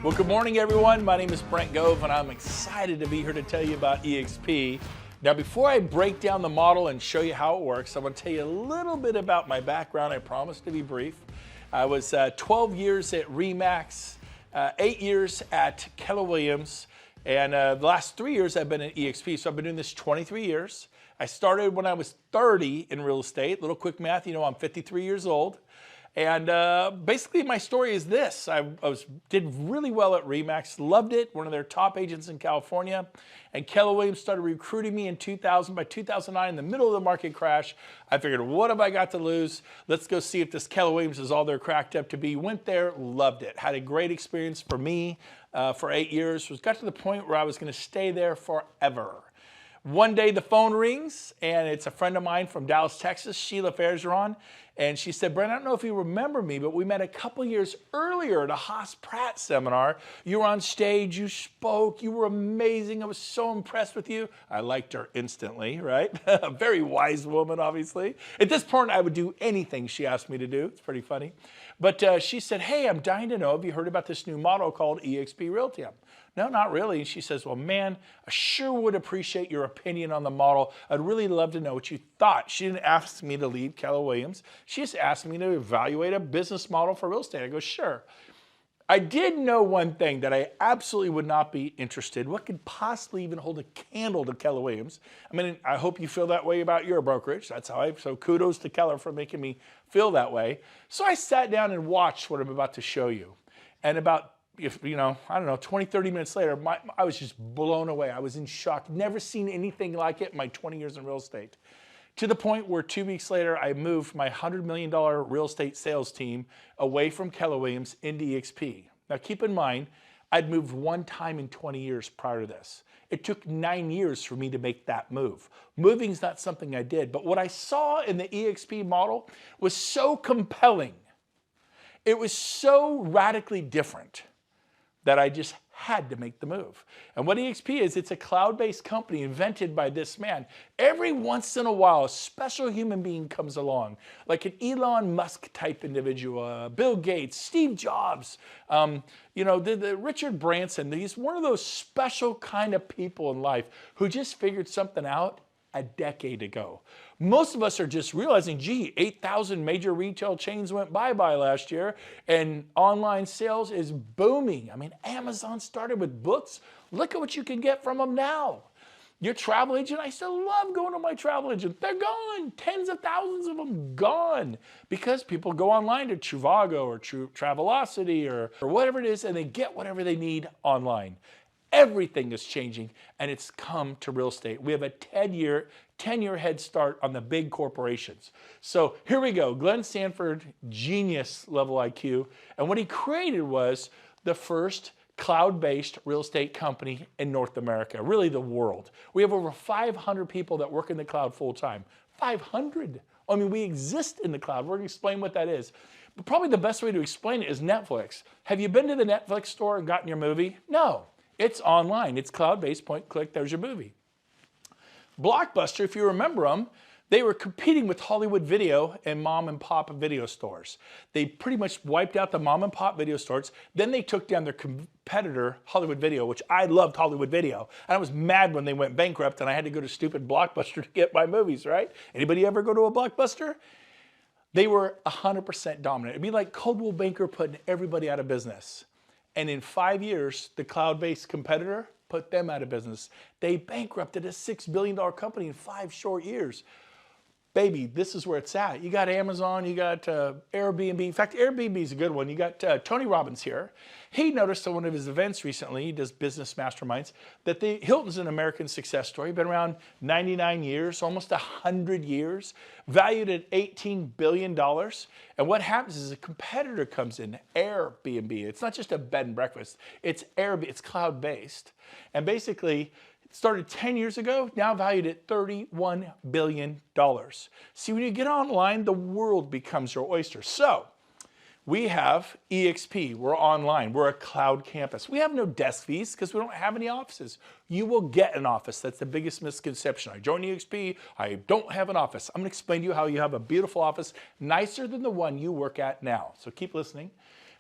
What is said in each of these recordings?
Well, good morning, everyone. My name is Brent Gove, and I'm excited to be here to tell you about EXP. Now, before I break down the model and show you how it works, I want to tell you a little bit about my background. I promise to be brief. I was 12 years at RE/MAX, 8 years at Keller Williams, and the last 3 years I've been at EXP. So I've been doing this 23 years. I started when I was 30 in real estate. Little quick math, you know, I'm 53 years old. And basically my story is this. I did really well at RE/MAX, loved it, one of their top agents in California. And Keller Williams started recruiting me in 2000. By 2009, in the middle of the market crash, I figured, what have I got to lose? Let's go see if this Keller Williams is all they're cracked up to be. Went there, loved it. Had a great experience for me for 8 years. Got to the point where I was going to stay there forever. One day the phone rings, and it's a friend of mine from Dallas, Texas, Sheila Fairgeron, and she said, Brent, I don't know if you remember me, but we met a couple years earlier at a Haas Pratt seminar. You were on stage, you spoke, you were amazing. I was so impressed with you. I liked her instantly, right? A very wise woman, obviously. At this point, I would do anything she asked me to do. It's pretty funny. But she said, hey, I'm dying to know, have you heard about this new model called EXP Realty? No, not really. And she says, well, man, I sure would appreciate your opinion on the model. I'd really love to know what you thought. She didn't ask me to leave Keller Williams. She just asked me to evaluate a business model for real estate. I go, sure. I did know one thing, that I absolutely would not be interested. What could possibly even hold a candle to Keller Williams? I mean, I hope you feel that way about your brokerage. That's how so kudos to Keller for making me feel that way. So I sat down and watched what I'm about to show you. And about, you know, I don't know, 20, 30 minutes later, I was just blown away. I was in shock. Never seen anything like it in my 20 years in real estate. To the point where 2 weeks later, I moved my $100 million real estate sales team away from Keller Williams into EXP. Now keep in mind, I'd moved one time in 20 years prior to this. It took 9 years for me to make that move. Moving's not something I did, but what I saw in the EXP model was so compelling. It was so radically different that I just had to make the move. And what EXP is, it's a cloud-based company invented by this man. Every once in a while, a special human being comes along, like an Elon Musk type individual, Bill Gates, Steve Jobs, you know, the Richard Branson. He's one of those special kind of people in life who just figured something out a decade ago. Most of us are just realizing, gee, 8,000 major retail chains went bye-bye last year, and online sales is booming. I mean, Amazon started with books. Look at what you can get from them now. Your travel agent, I still love going to my travel agent. They're gone. Tens of thousands of them gone, because people go online to Trivago or Travelocity or whatever it is, and they get whatever they need online. Everything is changing, and it's come to real estate. We have a 10-year head start on the big corporations. So here we go. Glenn Sanford, genius level IQ. And what he created was the first cloud-based real estate company in North America, really the world. We have over 500 people that work in the cloud full-time. 500. I mean, we exist in the cloud. We're going to explain what that is. But probably the best way to explain it is Netflix. Have you been to the Netflix store and gotten your movie? No. It's online. It's cloud-based, point, click, there's your movie. Blockbuster, if you remember them, they were competing with Hollywood Video and mom and pop video stores. They pretty much wiped out the mom and pop video stores. Then they took down their competitor, Hollywood Video, which I loved Hollywood Video. And I was mad when they went bankrupt and I had to go to stupid Blockbuster to get my movies, right? Anybody ever go to a Blockbuster? They were 100% dominant. It'd be like Coldwell Banker putting everybody out of business. And in 5 years, the cloud-based competitor put them out of business. They bankrupted a $6 billion company in 5 short years. Baby, this is where it's at. You got Amazon, you got Airbnb. In fact, Airbnb is a good one. You got Tony Robbins here. He noticed at one of his events recently, he does business masterminds, that the Hilton's an American success story. Been around 99 years, almost 100 years, valued at $18 billion. And what happens is a competitor comes in, Airbnb. It's not just a bed and breakfast. It's Airbnb. It's cloud-based. And basically, started 10 years ago, now valued at $31 billion. See, when you get online, the world becomes your oyster. So we have EXP, we're online, we're a cloud campus. We have no desk fees because we don't have any offices. You will get an office. That's the biggest misconception. I joined EXP, I don't have an office. I'm gonna explain to you how you have a beautiful office, nicer than the one you work at now. So keep listening.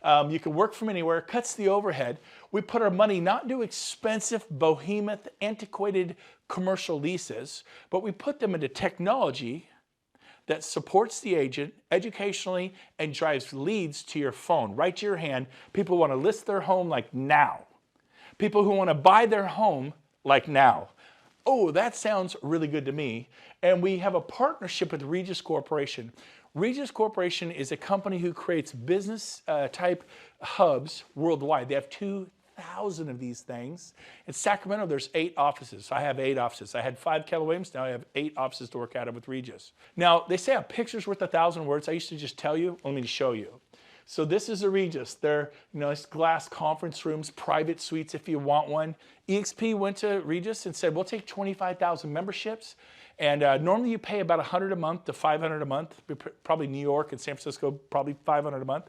You can work from anywhere, cuts the overhead. We put our money not into expensive, behemoth, antiquated commercial leases, but we put them into technology that supports the agent educationally and drives leads to your phone, right to your hand. People want to list their home like now. People who want to buy their home like now. Oh, that sounds really good to me. And we have a partnership with Regis Corporation. Regis Corporation is a company who creates business type hubs worldwide. They have 2,000 of these things. In Sacramento, there's 8 offices. I have 8 offices. I had 5 Keller Williams. Now I have 8 offices to work out of with Regis. Now, they say a picture's worth 1,000 words. I used to just tell you. Let me show you. So this is a Regis. They're nice glass conference rooms, private suites if you want one. EXP went to Regis and said, we'll take 25,000 memberships. And normally you pay about $100 a month to $500 a month. Probably New York and San Francisco, probably $500 a month.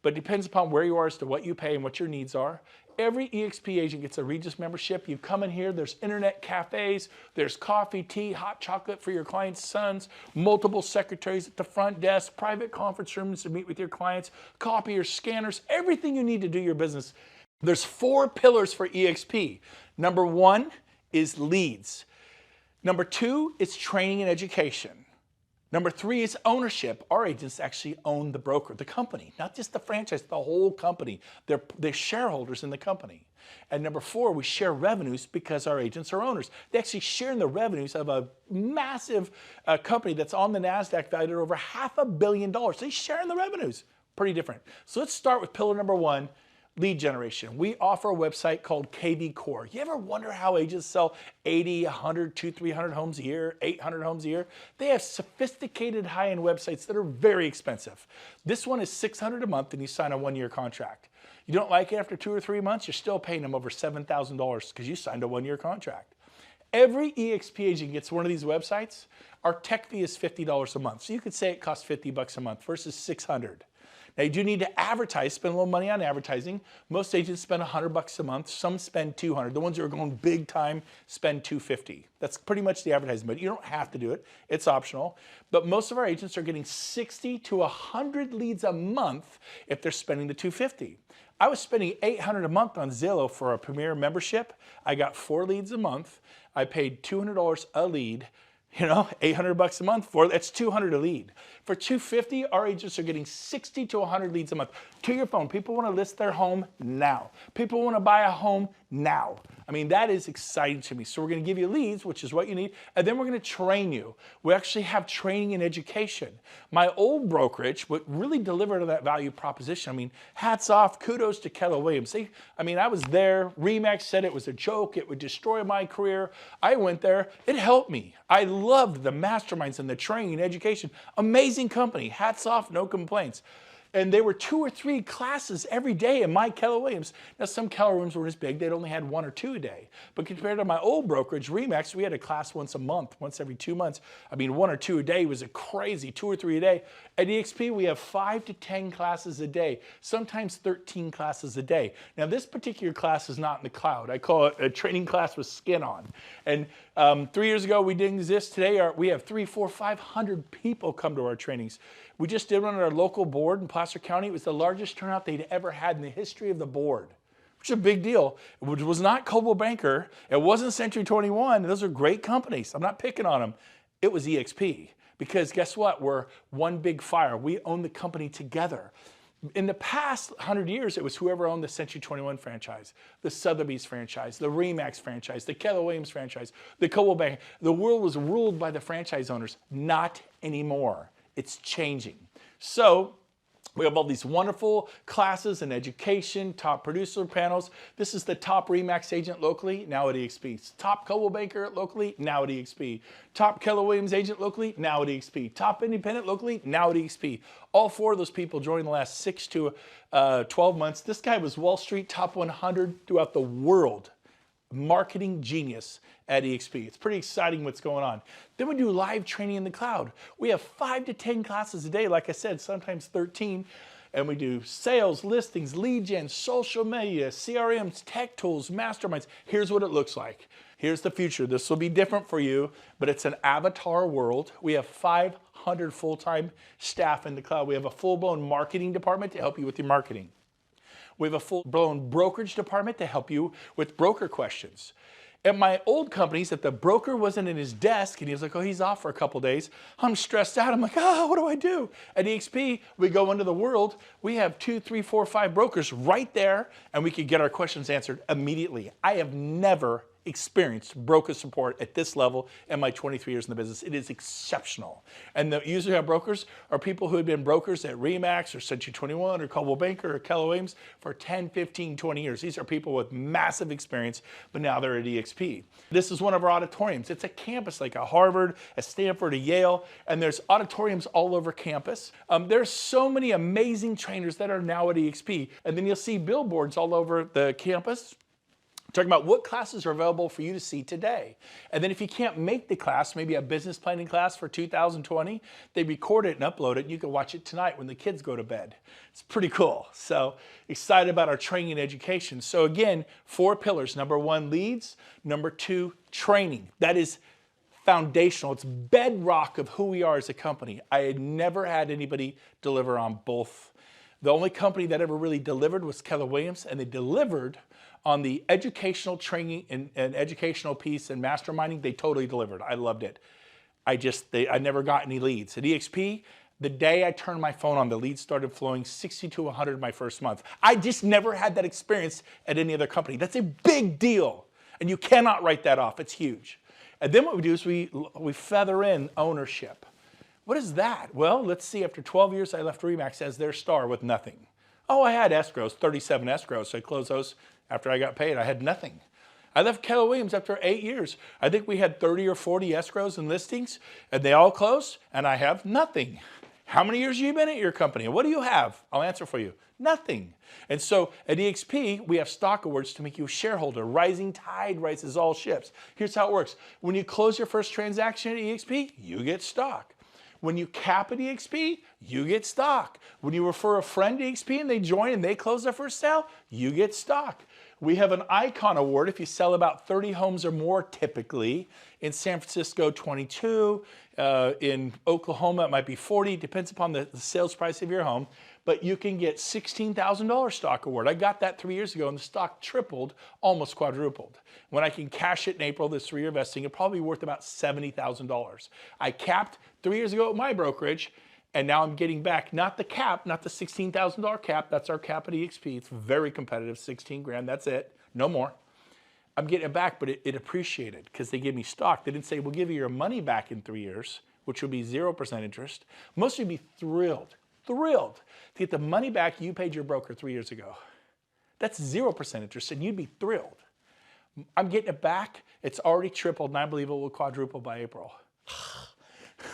But it depends upon where you are as to what you pay and what your needs are. Every EXP agent gets a Regis membership. You come in here, there's internet cafes, there's coffee, tea, hot chocolate for your clients' sons, multiple secretaries at the front desk, private conference rooms to meet with your clients, copiers, scanners, everything you need to do your business. There's 4 pillars for EXP. Number 1 is leads. Number 2 is training and education. Number 3 is ownership. Our agents actually own the broker, the company, not just the franchise, the whole company. They're shareholders in the company. And number 4, we share revenues because our agents are owners. They actually share in the revenues of a massive company that's on the NASDAQ valued at over $500 million. They share in the revenues. Pretty different. So let's start with pillar number 1. Lead generation. We offer a website called KV Core. You ever wonder how agents sell 80, 100, 200, 300 homes a year, 800 homes a year? They have sophisticated high-end websites that are very expensive. This one is $600 a month and you sign a 1-year contract. You don't like it after 2 or 3 months, you're still paying them over $7,000 because you signed a 1-year contract. Every EXP agent gets one of these websites. Our tech fee is $50 a month. So you could say it costs $50 a month versus $600. Now you do need to advertise, spend a little money on advertising. Most agents spend $100 a month. Some spend $200. The ones who are going big time spend $250. That's pretty much the advertising, but you don't have to do it. It's optional. But most of our agents are getting 60 to 100 leads a month if they're spending the $250. I was spending $800 a month on Zillow for a Premier membership. I got 4 leads a month. I paid $200 a lead. You know, $800 a month for that's $200 a lead. For $250, our agents are getting 60 to 100 leads a month to your phone. People want to list their home now. People want to buy a home now. I mean, that is exciting to me. So we're going to give you leads, which is what you need, and then we're going to train you. We actually have training and education. My old brokerage would really deliver to that value proposition. I mean, hats off, kudos to Keller Williams. I was there. RE/MAX said it was a joke. It would destroy my career. I went there. It helped me. I loved the masterminds and the training and education. Amazing company. Hats off, no complaints. And there were 2 or 3 classes every day in my Keller Williams. Now, some Keller Williams were as big, they'd only had 1 or 2 a day. But compared to my old brokerage, RE/MAX, we had a class once a month, once every 2 months. 1 or 2 a day was a crazy, 2 or 3 a day. At EXP, we have 5 to 10 classes a day, sometimes 13 classes a day. Now, this particular class is not in the cloud. I call it a training class with skin on. And 3 years ago, we didn't exist. Today, we have 300, 400, 500 people come to our trainings. We just did one at our local board in Placer County. It was the largest turnout they'd ever had in the history of the board, which is a big deal. It was not Coldwell Banker. It wasn't Century 21. Those are great companies. I'm not picking on them. It was EXP because guess what? We're one big fire. We own the company together. In the past 100 years, it was whoever owned the Century 21 franchise, the Sotheby's franchise, the RE/MAX franchise, the Keller Williams franchise, the Coldwell Banker. The world was ruled by the franchise owners. Not anymore. It's changing. So we have all these wonderful classes and education, top producer panels. This is the top RE/MAX agent locally, now at EXP. Top Coldwell Banker locally, now at EXP. Top Keller Williams agent locally, now at EXP. Top independent locally, now at EXP. All 4 of those people joined the last 6 to 12 months. This guy was Wall Street top 100 throughout the world. Marketing genius at EXP. It's pretty exciting what's going on. Then we do live training in the cloud. We have 5 to 10 classes a day, like I said, sometimes 13. And we do sales, listings, lead gen, social media, CRMs, tech tools, masterminds. Here's what it looks like. Here's the future. This will be different for you, but it's an avatar world. We have 500 full-time staff in the cloud. We have a full-blown marketing department to help you with your marketing. We have a full-blown brokerage department to help you with broker questions. At my old companies, if the broker wasn't in his desk and he was like, oh, he's off for a couple days, I'm stressed out. I'm like, what do I do? At EXP, we go into the world. We have 2, 3, 4, 5 brokers right there, and we can get our questions answered immediately. I have never experienced broker support at this level in my 23 years in the business. It is exceptional. And the usually our brokers are people who have been brokers at Remax or Century 21 or Coldwell Banker or Keller Williams for 10, 15, 20 years. These are people with massive experience, but now they're at EXP. This is one of our auditoriums. It's a campus like a Harvard, a Stanford, a Yale, and there's auditoriums all over campus. There's so many amazing trainers that are now at EXP. And then you'll see billboards all over the campus talking about what classes are available for you to see today. And then if you can't make the class, maybe a business planning class for 2020, they record it and upload it, and you can watch it tonight when the kids go to bed. It's pretty cool. So excited about our training and education. So again, 4 pillars. Number 1, leads. Number 2, training. That is foundational. It's bedrock of who we are as a company. I had never had anybody deliver on both. The only company that ever really delivered was Keller Williams, and they delivered on the educational training and educational piece and masterminding. They totally delivered. I loved it. I never got any leads. At EXP, the day I turned my phone on, the leads started flowing 60 to 100 my first month. I just never had that experience at any other company. That's a big deal, and you cannot write that off. It's huge. And then what we do is we feather in ownership. What is that? Well, let's see. After 12 years, I left Remax as their star with nothing. Oh, I had escrows, 37 escrows, so I closed those after I got paid. I had nothing. I left Keller Williams after 8 years. I think we had 30 or 40 escrows and listings, and they all closed, and I have nothing. How many years have you been at your company? What do you have? I'll answer for you. Nothing. And so at EXP, we have stock awards to make you a shareholder. Rising tide rises all ships. Here's how it works. When you close your first transaction at EXP, you get stock. When you cap at EXP, you get stock. When you refer a friend to EXP and they join and they close their first sale, you get stock. We have an Icon Award if you sell about 30 homes or more typically. In San Francisco, 22. In Oklahoma, it might be 40. Depends upon the sales price of your home. But you can get $16,000 stock award. I got that 3 years ago, and the stock tripled, almost quadrupled. When I can cash it in April, this 3-year vesting, it'll probably be worth about $70,000. I capped 3 years ago at my brokerage, and now I'm getting back, not the cap, not the $16,000 cap. That's our cap at EXP. It's very competitive, 16 grand, that's it, no more. I'm getting it back, but it appreciated because they gave me stock. They didn't say, we'll give you your money back in 3 years, which will be 0% interest. Most of you would be thrilled to get the money back you paid your broker 3 years ago. That's 0% interest, and you'd be thrilled. I'm getting it back. It's already tripled, and I believe it will quadruple by April.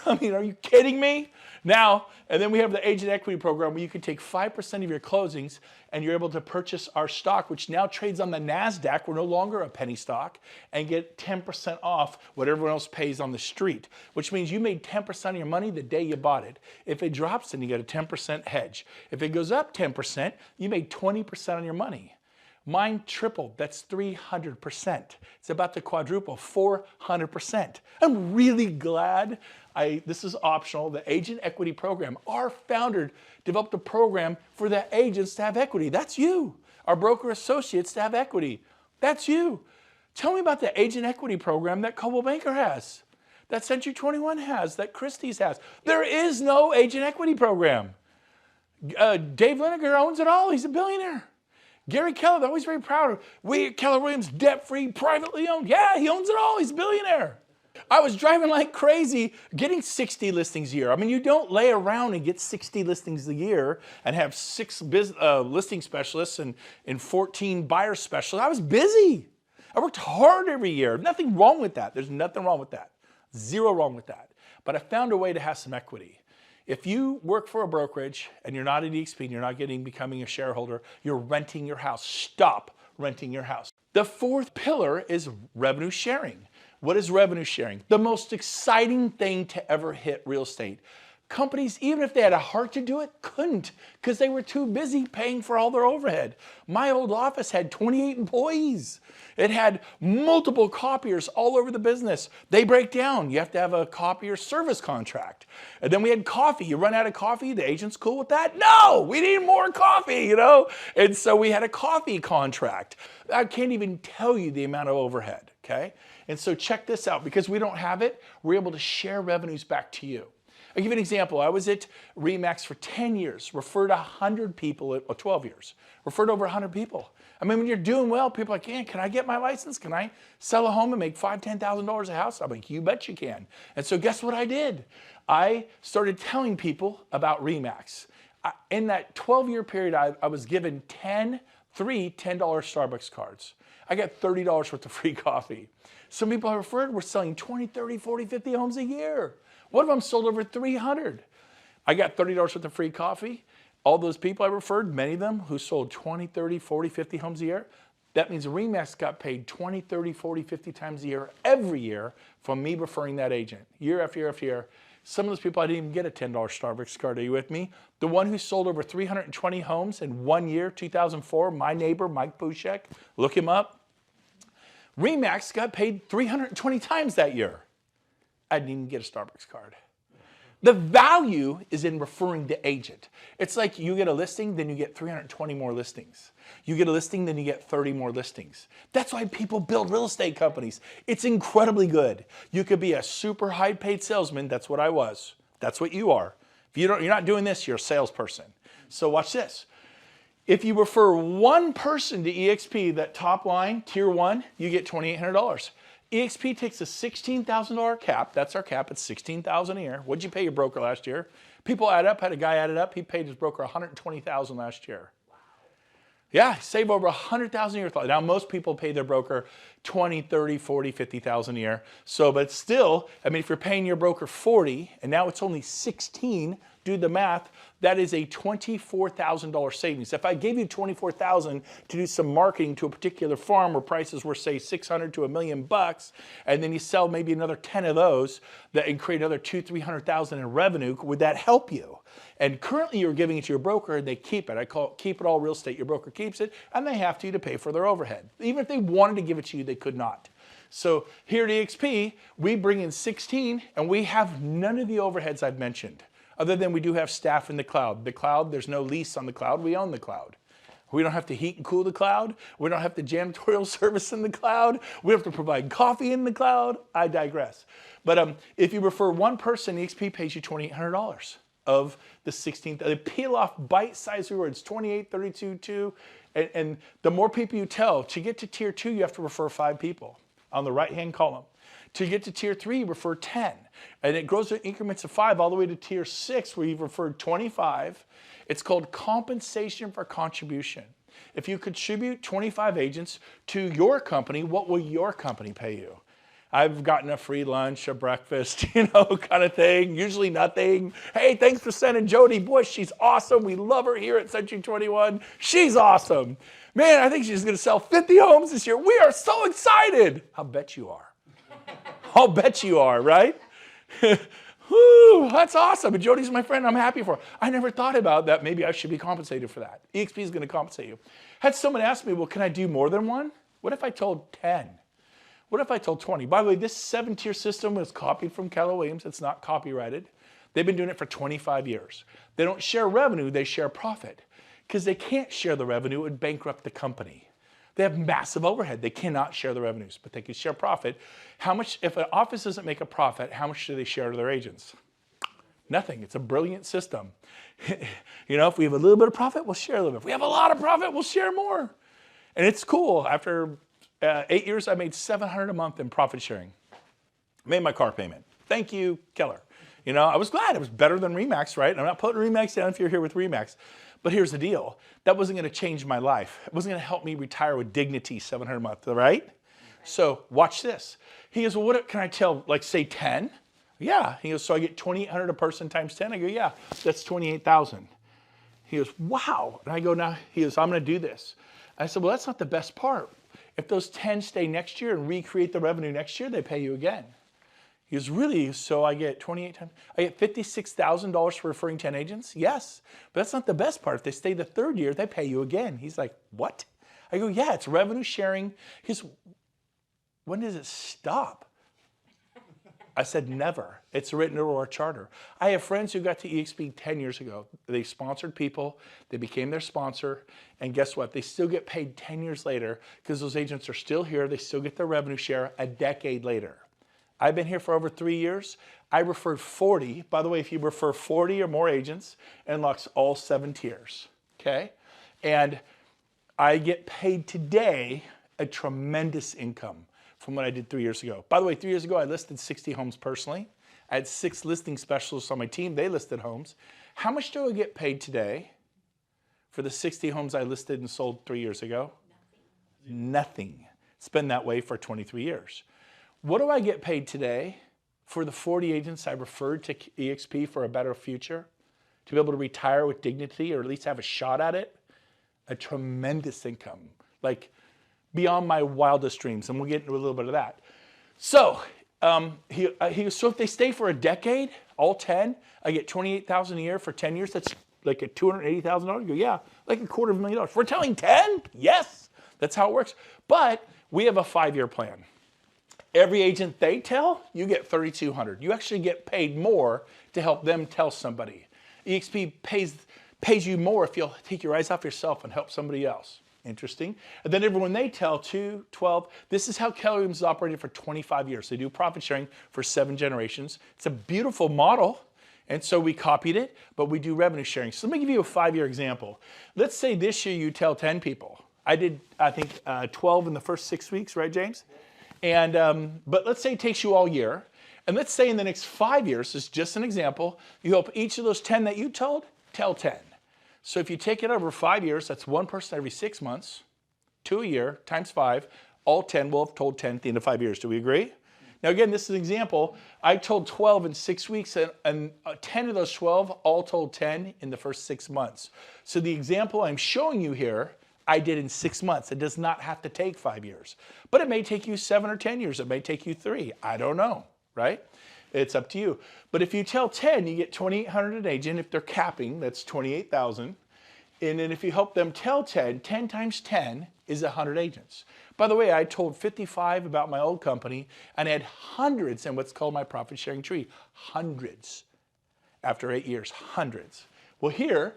I mean, are you kidding me? Now, and then we have the agent equity program where you can take 5% of your closings and you're able to purchase our stock, which now trades on the NASDAQ. We're no longer a penny stock, and get 10% off what everyone else pays on the street, which means you made 10% of your money the day you bought it. If it drops, then you get a 10% hedge. If it goes up 10%, you made 20% on your money. Mine tripled. That's 300%. It's about to quadruple, 400%. I'm really glad this is optional. The Agent Equity Program. Our founder developed a program for the agents to have equity. That's you. Our broker associates to have equity. That's you. Tell me about the Agent Equity Program that Coldwell Banker has, that Century 21 has, that Christie's has. There is no Agent Equity Program. Dave Lineker owns it all. He's a billionaire. Gary Keller, they're always very proud of. We at Keller Williams, debt-free, privately owned. Yeah, he owns it all. He's a billionaire. I was driving like crazy, getting 60 listings a year. I mean, you don't lay around and get 60 listings a year and have 6 listing specialists and 14 buyer specialists. I was busy. I worked hard every year. Nothing wrong with that. There's nothing wrong with that. Zero wrong with that. But I found a way to have some equity. If you work for a brokerage and you're not at EXP and you're not becoming a shareholder, you're renting your house. Stop renting your house. The 4th pillar is revenue sharing. What is revenue sharing? The most exciting thing to ever hit real estate. Companies, even if they had a heart to do it, couldn't because they were too busy paying for all their overhead. My old office had 28 employees. It had multiple copiers all over the business. They break down. You have to have a copier service contract. And then we had coffee. You run out of coffee, the agent's cool with that? No, we need more coffee, you know? And so we had a coffee contract. I can't even tell you the amount of overhead, okay? And so check this out. Because we don't have it, we're able to share revenues back to you. I'll give you an example. I was at RE/MAX for 10 years, referred 100 people, 12 years, referred over 100 people. I mean, when you're doing well, people are like, yeah, can I get my license? Can I sell a home and make $5,000, $10,000 a house? I'm like, you bet you can. And so guess what I did? I started telling people about RE/MAX. In that 12-year period, I was given three $10 Starbucks cards. I got $30 worth of free coffee. Some people I referred were selling 20, 30, 40, 50 homes a year. One of them sold over 300. I got $30 worth of free coffee. All those people I referred, many of them who sold 20, 30, 40, 50 homes a year, that means RE/MAX got paid 20, 30, 40, 50 times a year, every year, from me referring that agent, year after year after year. Some of those people, I didn't even get a $10 Starbucks card. Are you with me? The one who sold over 320 homes in 1 year, 2004, my neighbor, Mike Pushek, look him up. RE/MAX got paid 320 times that year. I didn't even get a Starbucks card. The value is in referring the agent. It's like you get a listing, then you get 320 more listings. You get a listing, then you get 30 more listings. That's why people build real estate companies. It's incredibly good. You could be a super high paid salesman. That's what I was. That's what you are. If you're not doing this, you're a salesperson. So watch this. If you refer one person to EXP, that top line, tier 1, you get $2,800. EXP takes a $16,000 cap. That's our cap. It's $16,000 a year. What'd you pay your broker last year? People add up. Had a guy added up. He paid his broker $120,000 last year. Wow. Yeah, save over $100,000 a year. Now most people pay their broker $20,000, $30,000, $40,000, $50,000 a year. So, but still, I mean, if you're paying your broker $40,000 and now it's only $16,000, do the math. That is a $24,000 savings. If I gave you $24,000 to do some marketing to a particular farm where prices were, say, $600,000 to $1 million, and then you sell maybe another 10 of those and create another $200,000, $300,000 in revenue, would that help you? And currently you're giving it to your broker and they keep it. I call it keep it all real estate. Your broker keeps it and they have to pay for their overhead. Even if they wanted to give it to you, they could not. So here at EXP, we bring in 16 and we have none of the overheads I've mentioned. Other than we do have staff in the cloud. The cloud, there's no lease on the cloud. We own the cloud. We don't have to heat and cool the cloud. We don't have to janitorial service in the cloud. We have to provide coffee in the cloud. I digress. But if you refer one person, EXP pays you $2,800 of the 16th. They peel off bite-sized rewards, 28, 32, 2. And the more people you tell, to get to tier 2, you have to refer 5 people on the right-hand column. To get to tier 3, refer 10. And it grows in increments of 5 all the way to tier 6 where you've referred 25. It's called compensation for contribution. If you contribute 25 agents to your company, what will your company pay you? I've gotten a free lunch, a breakfast, kind of thing. Usually nothing. Hey, thanks for sending Jody Bush. She's awesome. We love her here at Century 21. She's awesome. Man, I think she's going to sell 50 homes this year. We are so excited. I'll bet you are. I'll bet you are, right? Woo, that's awesome. And Jody's my friend. I'm happy for her. I never thought about that. Maybe I should be compensated for that. EXP is going to compensate you. Had someone ask me, well, can I do more than one? What if I told 10? What if I told 20? By the way, this 7-tier system was copied from Keller Williams. It's not copyrighted. They've been doing it for 25 years. They don't share revenue. They share profit. Because they can't share the revenue. It would bankrupt the company. They have massive overhead. They cannot share the revenues, but they can share profit. How much, if an office doesn't make a profit, how much do they share to their agents? Nothing. It's a brilliant system. If we have a little bit of profit, we'll share a little bit. If we have a lot of profit, we'll share more. And it's cool. After 8 years, I made $700 a month in profit sharing. Made my car payment. Thank you, Keller. I was glad. It was better than RE/MAX, right? I'm not putting RE/MAX down if you're here with RE/MAX. But here's the deal. That wasn't going to change my life. It wasn't going to help me retire with dignity, $700 a month, right? So watch this. He goes, well, what can I tell, like say 10? Yeah. He goes, so I get $2,800 a person times 10? I go, yeah, that's $28,000. He goes, wow. And I go, now, he goes, I'm going to do this. I said, well, that's not the best part. If those 10 stay next year and recreate the revenue next year, they pay you again. He goes, really? So I get 28 times, I get $56,000 for referring 10 agents? Yes, but that's not the best part. If they stay the third year, they pay you again. He's like, what? I go, yeah, it's revenue sharing. He goes, when does it stop? I said, never. It's written into our charter. I have friends who got to EXP 10 years ago. They sponsored people, they became their sponsor, and guess what? They still get paid 10 years later because those agents are still here. They still get their revenue share a decade later. I've been here for over 3 years. I referred 40. By the way, if you refer 40 or more agents, it unlocks all 7 tiers, okay? And I get paid today a tremendous income from what I did 3 years ago. By the way, 3 years ago, I listed 60 homes personally. I had 6 listing specialists on my team. They listed homes. How much do I get paid today for the 60 homes I listed and sold 3 years ago? Nothing. It's been that way for 23 years. What do I get paid today for the 40 agents I referred to EXP for a better future? To be able to retire with dignity or at least have a shot at it? A tremendous income, like beyond my wildest dreams. And we'll get into a little bit of that. So, so if they stay for a decade, all 10, I get $28,000 a year for 10 years. That's like a $280,000. You go, yeah, like $250,000. We're telling 10? Yes, that's how it works. But we have a 5-year plan. Every agent they tell, you get $3,200. You actually get paid more to help them tell somebody. EXP pays you more if you'll take your eyes off yourself and help somebody else. Interesting. And then everyone they tell, 2, 12. This is how Keller Williams has operated for 25 years. They do profit sharing for 7 generations. It's a beautiful model. And so we copied it, but we do revenue sharing. So let me give you a 5-year example. Let's say this year you tell 10 people. I did, I think, 12 in the first 6 weeks, right, James? And, but let's say it takes you all year. And let's say in the next 5 years, this is just an example, you help each of those 10 that you told, tell 10. So if you take it over 5 years, that's 1 person every 6 months, 2 a year, times 5, all 10 will have told 10 at the end of 5 years. Do we agree? Now again, this is an example. I told 12 in 6 weeks, and 10 of those 12 all told 10 in the first 6 months. So the example I'm showing you here, I did in 6 months. It does not have to take 5 years. But it may take you 7 or 10 years. It may take you 3. I don't know, right? It's up to you. But if you tell 10, you get $2,800 an agent. If they're capping, that's $28,000. And then if you help them tell 10, 10 times 10 is 100 agents. By the way, I told 55 about my old company and I had hundreds in what's called my profit sharing tree. Hundreds. After 8 years, hundreds. Well, here,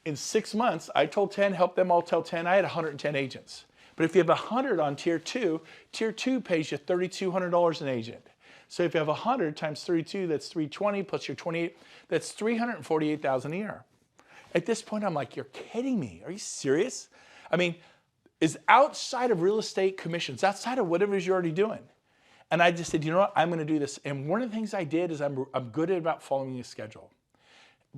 in 6 months, I told 10, helped them all tell 10. I had 110 agents. But if you have 100 on tier 2 pays you $3,200 an agent. So if you have 100 times 32, that's 320 plus your 28, that's $348,000 a year. At this point, I'm like, you're kidding me. Are you serious? I mean, is outside of real estate commissions, outside of whatever it is you're already doing. And I just said, you know what, I'm going to do this. And one of the things I did is I'm good at about following a schedule.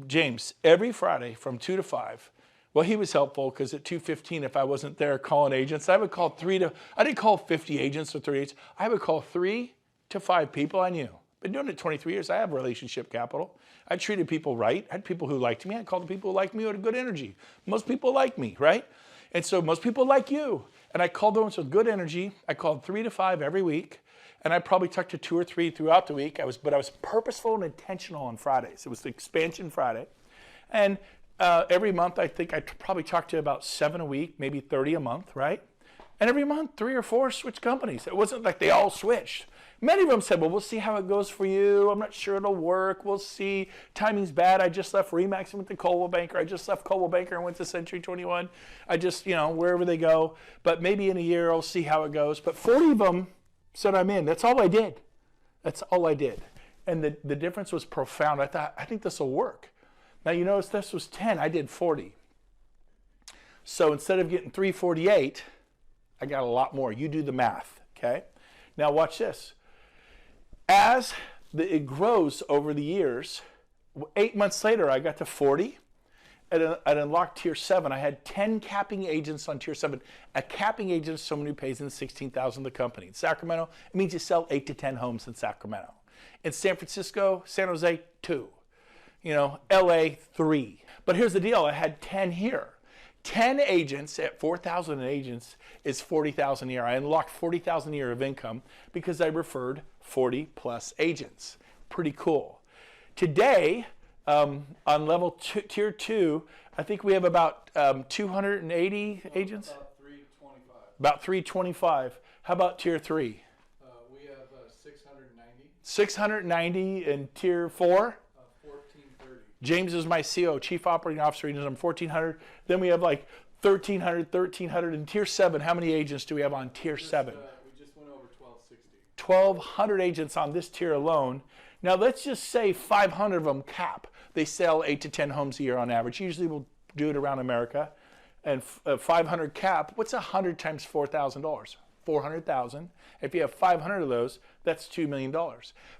James, every Friday from 2 to 5, well, he was helpful because at 2:15, if I wasn't there calling agents, I would call I didn't call 50 agents or 30 agents. I would call 3 to 5 people I knew. Been doing it 23 years. I have relationship capital. I treated people right. I had people who liked me. I called the people who liked me who had a good energy. Most people like me, right? And so most people like you. And I called those with good energy. I called 3 to 5 every week. And I probably talked to 2 or 3 throughout the week. But I was purposeful and intentional on Fridays. It was the expansion Friday. And every month, I think I probably talked to about 7 a week, maybe 30 a month, right? And every month, 3 or 4 switched companies. It wasn't like they all switched. Many of them said, well, we'll see how it goes for you. I'm not sure it'll work. We'll see. Timing's bad. I just left Remax and went to Coldwell Banker. I just left Coldwell Banker and went to Century 21. I just, wherever they go. But maybe in a year, I'll see how it goes. But 40 of them said I'm in. That's all I did. That's all I did. And the difference was profound. I thought, I think this will work. Now, you notice this was 10. I did 40. So instead of getting 348, I got a lot more. You do the math, okay? Now watch this. As it grows over the years, 8 months later, I got to 40. At unlocked tier 7, I had 10 capping agents on tier 7. A capping agent is someone who pays in $16,000 the company. In Sacramento, it means you sell 8 to 10 homes in Sacramento. In San Francisco, San Jose, 2. LA, 3. But here's the deal. I had 10 here. 10 agents at 4,000 agents is 40,000 a year. I unlocked 40,000 a year of income because I referred 40 plus agents. Pretty cool. Today, on level tier 2, I think we have about 280 agents? About 325. About 325. How about tier 3? We have 690. 690 in tier 4? 1430. James is my CO, Chief Operating Officer. He does them 1,400. Then we have like 1,300 in tier 7. How many agents do we have on tier 7? We just went over 1260. 1,200 agents on this tier alone. Now let's just say 500 of them cap. They sell 8 to 10 homes a year on average. Usually we'll do it around America. And 500 cap, what's 100 times $4,000? 400,000. If you have 500 of those, that's $2 million.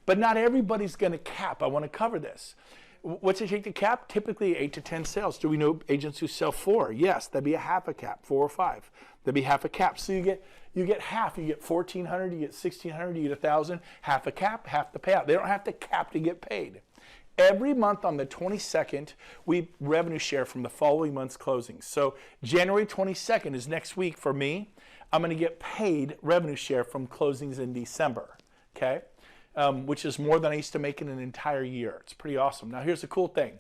But not everybody's going to cap. I want to cover this. What's it take to cap? Typically 8 to 10 sales. Do we know agents who sell 4? Yes, that'd be a half a cap, 4 or 5. That'd be half a cap. So you get half. You get 1,400, you get 1,600, you get 1,000. Half a cap, half the payout. They don't have to cap to get paid. Every month on the 22nd, we revenue share from the following month's closings. So January 22nd is next week for me. I'm going to get paid revenue share from closings in December, okay? Which is more than I used to make in an entire year. It's pretty awesome. Now here's the cool thing.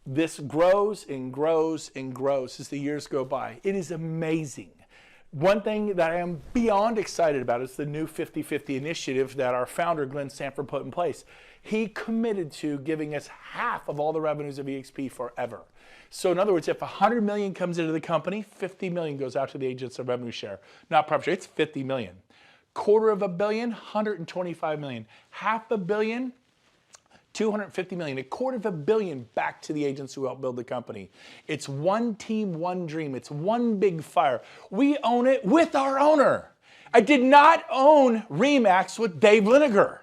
This grows and grows and grows as the years go by. It is amazing. One thing that I am beyond excited about is the new 50-50 initiative that our founder, Glenn Sanford, put in place. He committed to giving us half of all the revenues of EXP forever. So in other words, if 100 million comes into the company, 50 million goes out to the agents of revenue share. Not profit share, it's 50 million. $250 million, 125 million. $500 million, 250 million. $250 million back to the agents who helped build the company. It's one team, one dream. It's one big fire. We own it with our owner. I did not own RE/MAX with Dave Liniger.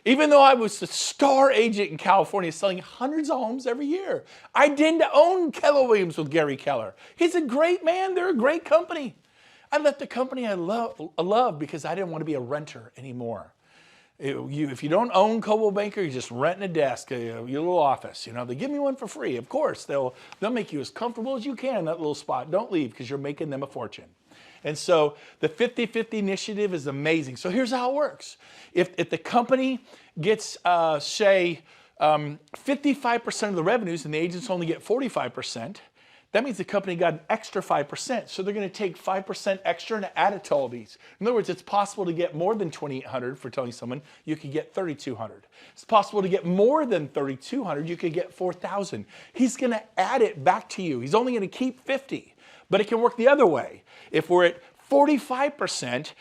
Even though I was the star agent in California selling hundreds of homes every year. I didn't own Keller Williams with Gary Keller. He's a great man. They're a great company. I left the company I love because I didn't want to be a renter anymore. If you don't own Coldwell Banker, you're just renting a desk, your little office. You know, they give me one for free. Of course, they'll make you as comfortable as you can in that little spot. Don't leave because you're making them a fortune. And so the 50-50 initiative is amazing. So here's how it works. If the company gets, say, 55% of the revenues and the agents only get 45%, that means the company got an extra 5%. So they're going to take 5% extra and add it to all these. In other words, it's possible to get more than 2,800 for telling someone you could get 3,200. It's possible to get more than 3,200. You could get 4,000. He's going to add it back to you. He's only going to keep 50. But it can work the other way. If we're at 45%,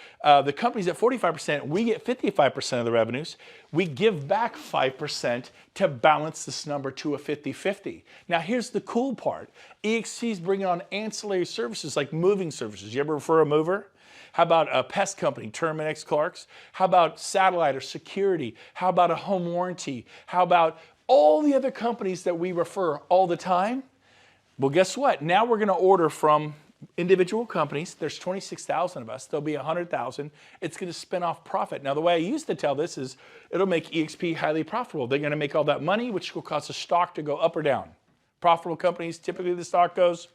the company's at 45%, we get 55% of the revenues. We give back 5% to balance this number to a 50-50. Now here's the cool part. EXP is bringing on ancillary services like moving services. You ever refer a mover? How about a pest company, Terminix Clark's? How about satellite or security? How about a home warranty? How about all the other companies that we refer all the time? Well, guess what? Now we're going to order from individual companies. There's 26,000 of us. There'll be 100,000. It's going to spin off profit. Now, the way I used to tell this is it'll make EXP highly profitable. They're going to make all that money, which will cause the stock to go up or down. Profitable companies, typically the stock goes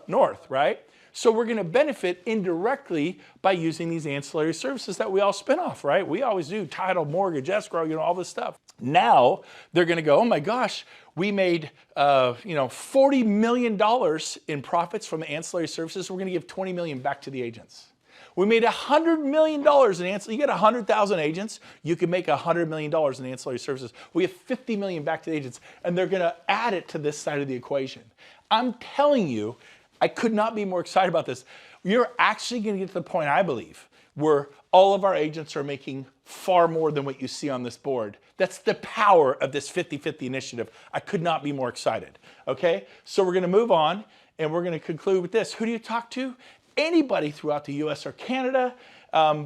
north, right? So we're going to benefit indirectly by using these ancillary services that we all spin off, right? We always do title, mortgage, escrow, all this stuff. Now they're going to go, oh my gosh, we made $40 million in profits from ancillary services. We're going to give $20 million back to the agents. We made $100 million in ancillary. You get 100,000 agents, you can make $100 million in ancillary services. We have $50 million back to the agents, and they're going to add it to this side of the equation. I'm telling you, I could not be more excited about this. You're actually going to get to the point, I believe, where all of our agents are making far more than what you see on this board. That's the power of this 50-50 initiative. I could not be more excited. Okay? So we're going to move on, and we're going to conclude with this. Who do you talk to? Anybody throughout the US or Canada.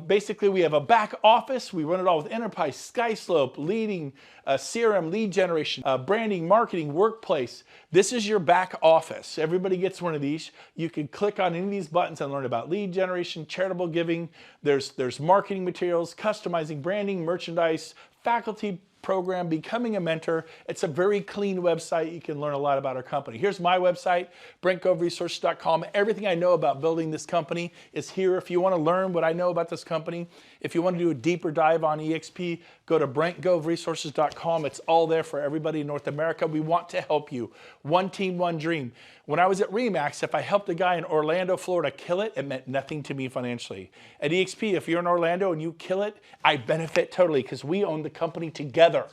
Basically, we have a back office. We run it all with Enterprise, SkySlope, leading CRM, lead generation, branding, marketing, workplace. This is your back office. Everybody gets one of these. You can click on any of these buttons and learn about lead generation, charitable giving. There's marketing materials, customizing, branding, merchandise, faculty program, becoming a mentor. It's a very clean website. You can learn a lot about our company. Here's my website, BrentGoveResources.com. Everything I know about building this company is here. If you want to learn what I know about this company, if you want to do a deeper dive on EXP, go to BrentGoveResources.com. It's all there for everybody in North America. We want to help you. One team, one dream. When I was at RE/MAX, if I helped a guy in Orlando, Florida kill it, it meant nothing to me financially. At EXP, if you're in Orlando and you kill it, I benefit totally because we own the company together.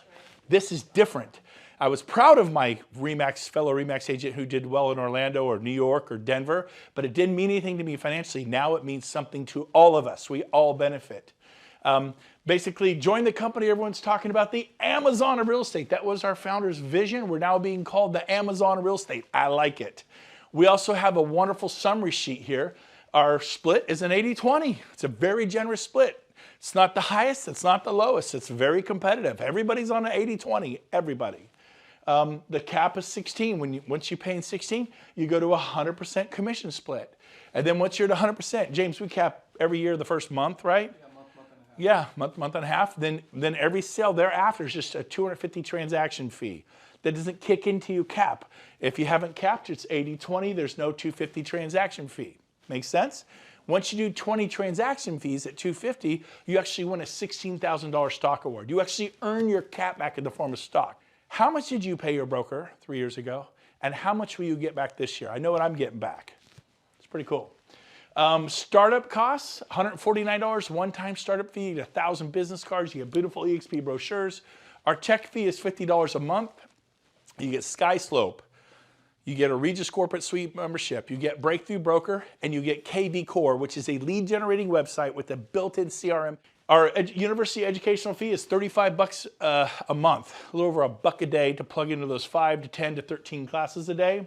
This is different. I was proud of my fellow RE/MAX agent who did well in Orlando or New York or Denver, but it didn't mean anything to me financially. Now it means something to all of us. We all benefit. Basically, join the company everyone's talking about, the Amazon of real estate. That was our founder's vision. We're now being called the Amazon of real estate. I like it. We also have a wonderful summary sheet here. Our split is an 80-20. It's a very generous split. It's not the highest, it's not the lowest. It's very competitive. Everybody's on an 80-20, everybody. The cap is 16. Once you pay in 16, you go to a 100% commission split. And then once you're at 100%, James, we cap every year the first month, right? Yeah, month and a half. Then every sale thereafter is just a 250 transaction fee. That doesn't kick into your cap. If you haven't capped, it's 80-20. There's no 250 transaction fee. Make sense? Once you do 20 transaction fees at 250, you actually win a $16,000 stock award. You actually earn your cap back in the form of stock. How much did you pay your broker 3 years ago? And how much will you get back this year? I know what I'm getting back. It's pretty cool. Startup costs, $149, one-time startup fee. You get 1,000 business cards. You get beautiful EXP brochures. Our tech fee is $50 a month. You get SkySlope. You get a Regis Corporate Suite membership. You get Breakthrough Broker, and you get KV Core, which is a lead-generating website with a built-in CRM. Our university educational fee is $35 a month, a little over $1 a day to plug into those 5 to 10 to 13 classes a day.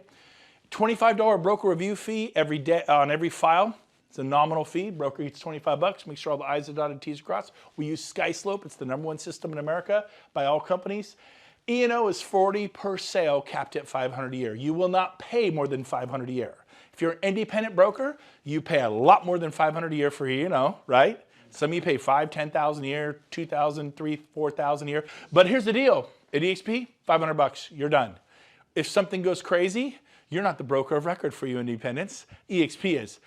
$25 broker review fee every day on every file. It's a nominal fee. Broker gets $25. Make sure all the I's are dotted, T's are crossed. We use SkySlope. It's the #1 system in America by all companies. E&O is $40 per sale, capped at $500 a year. You will not pay more than $500 a year. If you're an independent broker, you pay a lot more than $500 a year for E&O, right? Some of you pay $5,000, $10,000 a year, $2,000, $3,000, $4,000 a year. But here's the deal. At EXP, $500, you're done. If something goes crazy, you're not the broker of record for you independents. EXP is.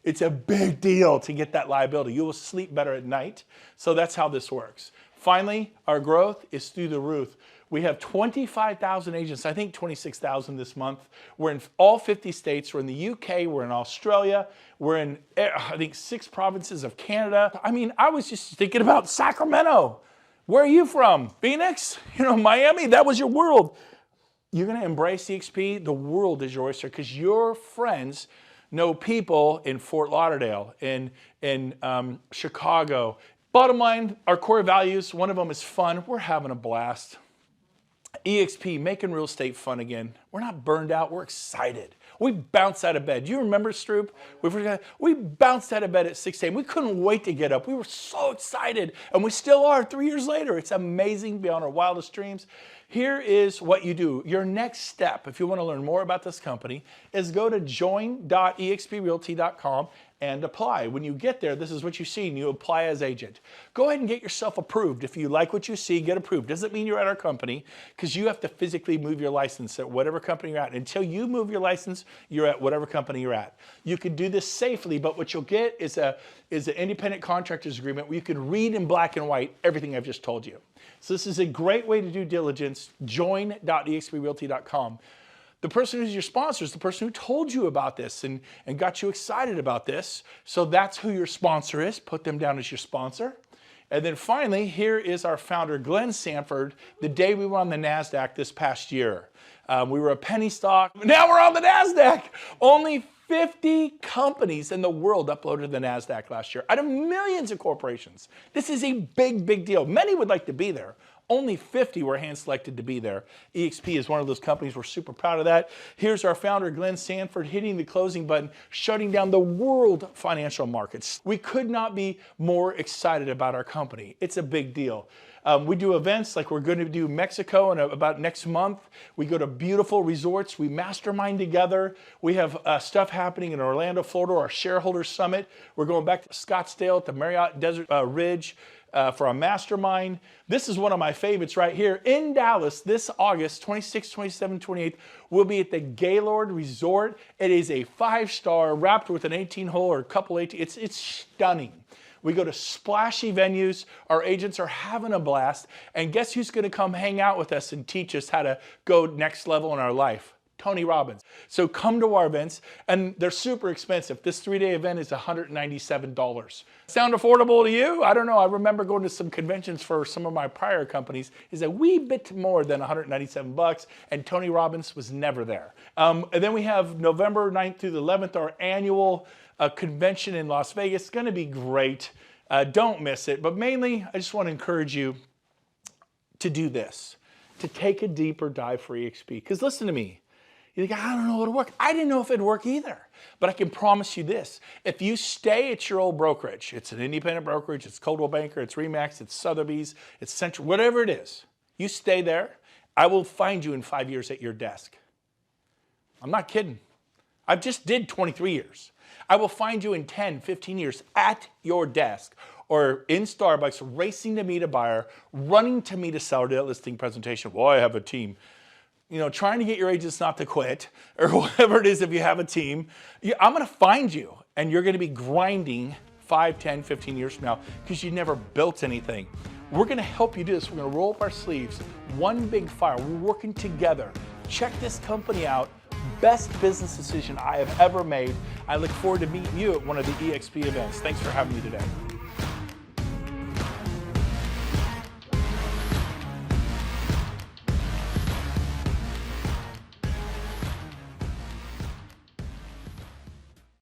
It's a big deal to get that liability. You will sleep better at night. So that's how this works. Finally, our growth is through the roof. We have 25,000 agents, I think 26,000 this month. We're in all 50 states. We're in the UK. We're in Australia. We're in, I think, 6 provinces of Canada. I mean, I was just thinking about Sacramento. Where are you from? Phoenix? You know, Miami? That was your world. You're going to embrace EXP. The world is your oyster because your friends know people in Fort Lauderdale, in Chicago. Bottom line, our core values, one of them is fun. We're having a blast. EXP, making real estate fun again. We're not burned out. We're excited. We bounced out of bed. Do you remember, Stroop? We bounced out of bed at 6 a.m. We couldn't wait to get up. We were so excited, and we still are 3 years later. It's amazing beyond our wildest dreams. Here is what you do. Your next step, if you want to learn more about this company, is go to join.exprealty.com and apply. When you get there, this is what you see, and you apply as agent. Go ahead and get yourself approved. If you like what you see, get approved. Doesn't mean you're at our company, because you have to physically move your license at whatever company you're at. Until you move your license, you're at whatever company you're at. You can do this safely, but what you'll get is an independent contractor's agreement where you can read in black and white everything I've just told you. So this is a great way to do diligence. Join.exprealty.com. The person who's your sponsor is the person who told you about this and got you excited about this. So that's who your sponsor is. Put them down as your sponsor. And then finally, here is our founder, Glenn Sanford, the day we were on the NASDAQ this past year. We were a penny stock. Now we're on the NASDAQ. Only 50 companies in the world uploaded to the NASDAQ last year out of millions of corporations. This is a big, big deal. Many would like to be there. Only 50 were hand-selected to be there. EXP is one of those companies. We're super proud of that. Here's our founder, Glenn Sanford, hitting the closing button, shutting down the world financial markets. We could not be more excited about our company. It's a big deal. We do events like we're going to do Mexico in about next month. We go to beautiful resorts. We mastermind together. We have stuff happening in Orlando, Florida, our shareholder summit. We're going back to Scottsdale at the Marriott Desert Ridge. for a mastermind. This is one of my favorites right here in Dallas this August 26, 27, 28. We'll be at the Gaylord Resort. It is a 5-star wrapped with an 18-hole or a couple 18. It's stunning. We go to splashy venues. Our agents are having a blast. And guess who's going to come hang out with us and teach us how to go next level in our life? Tony Robbins. So come to our events, and they're super expensive. This 3-day event is $197. Sound affordable to you? I don't know. I remember going to some conventions for some of my prior companies. It's a wee bit more than $197, and Tony Robbins was never there. And then we have November 9th through the 11th, our annual convention in Las Vegas. It's going to be great. Don't miss it. But mainly, I just want to encourage you to do this, to take a deeper dive for EXP. Because listen to me. You think, I don't know it'll work. I didn't know if it'd work either. But I can promise you this. If you stay at your old brokerage, it's an independent brokerage, it's Coldwell Banker, it's Remax, it's Sotheby's, it's Central, whatever it is, you stay there, I will find you in 5 years at your desk. I'm not kidding. I just did 23 years. I will find you in 10, 15 years at your desk or in Starbucks, racing to meet a buyer, running to meet a seller to that listing presentation. Well, I have a team. You know, trying to get your agents not to quit or whatever it is if you have a team. I'm going to find you, and you're going to be grinding 5, 10, 15 years from now because you never built anything. We're going to help you do this. We're going to roll up our sleeves. One big fire. We're working together. Check this company out. Best business decision I have ever made. I look forward to meeting you at one of the EXP events. Thanks for having me today.